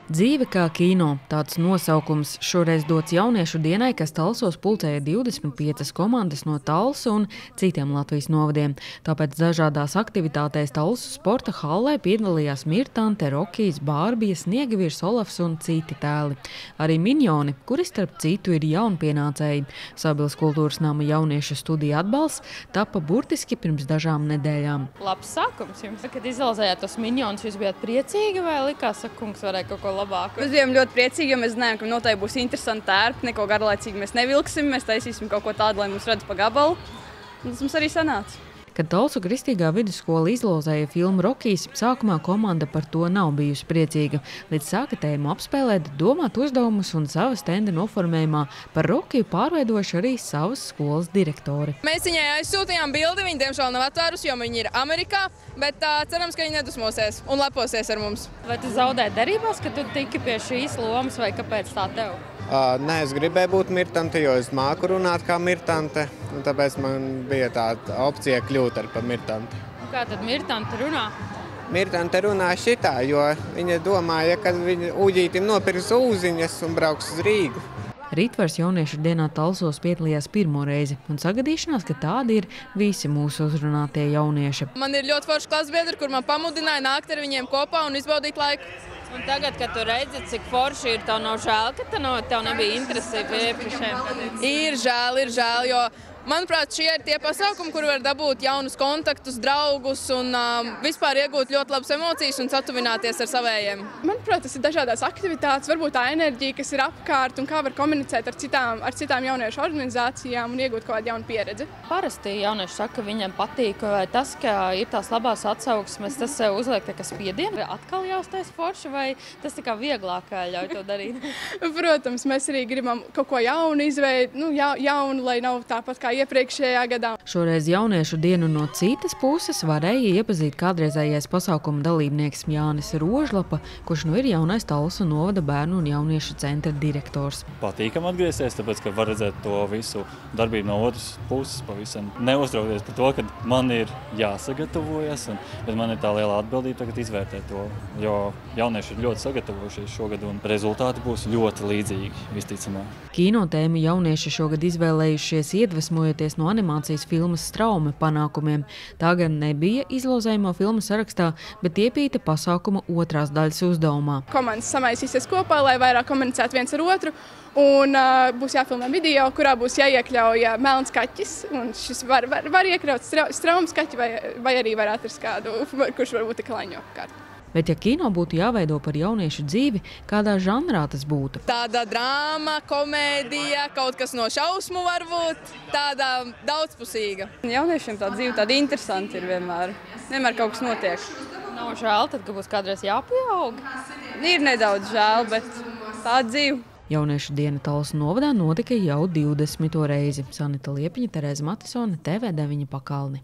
Dzīve kā kino. Tāds nosaukums šoreiz dots jauniešu dienai, kas Talsos pulcēja 25 komandas no Talsu un citiem Latvijas novadiem. Tāpēc dažādās aktivitātēs Talsu sporta hallē piedalījās Mirtante, Rokijs, Bārbija, Sniegavīrs, Olafs un citi tēli. Arī Miņoni, kuri starp citu ir jaunpienācēji. Sabils kultūras nama jauniešu studija atbalsts tapa burtiski pirms dažām nedēļām. Labs sākums jums. Kad izlozējāt tos Miņonus, jūs bijāt priecīgi vai likās, ka kungs varēja kaut ko labāku? Mēs bijām ļoti priecīgi, jo mēs zinājām, ka noteikti būs interesanti tērpi, neko garlaicīgi mēs nevilksim, mēs taisīsim kaut ko tādu, lai mums redz pa gabalu. Un tas mums arī sanāca. Kad Talsu Kristīgā vidusskola izlozēja filmu Rokijs, sākumā komanda par to nav bijusi priecīga. Līdz sāka tēmu apspēlēt, domāt uzdevumus un savas stenda noformējumā par Rokiju pārveidojuši arī savas skolas direktori. Mēs viņai aizsūtījām bildi, viņa diemžēl nav atvērusi, jo viņa ir Amerikā, bet cerams, ka viņa nedusmosies un leposies ar mums. Vai tu zaudēji derībās, ka tu tiki pie šīs lomas vai kāpēc tā tev? Nē, es gribēju būt Mirtante, jo es māku runāt kā Mirtante, un tāpēc man bija tāda opcija kļūt par Mirtante. Un kā tad Mirtante runā? Mirtante runā šitā, jo viņa domāja, ka viņa uģītim nopirks ūziņas un brauks uz Rīgu. Rītvars jauniešu dienā Talsos piedalījās pirmo reizi un sagadīšanās, ka tādi ir visi mūsu uzrunātie jaunieši. Man ir ļoti forši klasbiedri, kur man pamudināja nākt ar viņiem kopā un izbaudīt laiku. Un tagad, kad tu redzi, cik forši ir, tev nav žēl, ka tev nebija interesi iepriekšējiem? Ir žēl, jo manuprāt, šie ir tie pasākumi, kur var dabūt jaunus kontaktus, draugus un vispār iegūt ļoti labas emocijas un satuvināties ar savējiem. Manuprāt, tas ir dažādās aktivitātes, varbūt tā enerģija, kas ir apkārt un kā var komunicēt ar citām jauniešu organizācijām un iegūt kaut kādu jaunu pieredzi. Parasti jaunieši saka, ka viņiem patīk, vai tas, ka ir tās labās atsauksmes, tas uzliek tā kā spiedienu, vai atkal jāuztais forši, vai tas tā kā vieglāk ļauj to darīt? Protams, mēs arī gribam kaut ko jaunu izveidot, jaunu, lai nav tāpat kā iepriekšējā gadā. Šoreiz jauniešu dienu no citas puses varēja iepazīt kādreizējais pasākuma dalībnieks Jānis Rožlapa, kurš nu ir jaunais Talsu novada bērnu un jauniešu centra direktors. Patīkam atgriezties, tāpēc, ka var redzēt to visu darbību no otras puses, pavisam neuztraukties par to, ka man ir jāsagatavojas, bet man ir tā liela atbildība tagad izvērtēt to, jo jaunieši ir ļoti sagatavojušies šogad un rezultāti būs ļoti līdzīgi, visticamāk. Kinotēmu jaunieši šogad izvēlējušies iedvesmojoties no animācijas filmas Straume panākumiem. Tā gan nebija izlozējamo filmu sarakstā, bet iepīta pasākuma otrās daļas uzdevumā. Komandas samaisīsies kopā, lai vairāk komunicētu viens ar otru, un būs jāfilmē video, kurā būs jāiekļauj melns kaķis, un šis var iekļaut straumes kaķi, vai arī var atrast kādu, kurš varbūt ir klaņo apkārt. Bet, ja kino būtu jāveido par jauniešu dzīvi, kādā žanrā tas būtu? Tāda drāma, komēdija, kaut kas no šausmu varbūt, tāda daudzpusīga. Jauniešiem tā dzīve tāda interesanta ir vienmēr kaut kas notiek. Nav žēl, tad, ka būs kādreiz jāpieaug? Ir nedaudz žēl, bet tāda dzīve. Jauniešu diena Talsu novadā notika jau 20. reizi. Sanita Liepiņa, Terēza Matisone, TV9 Pakalni.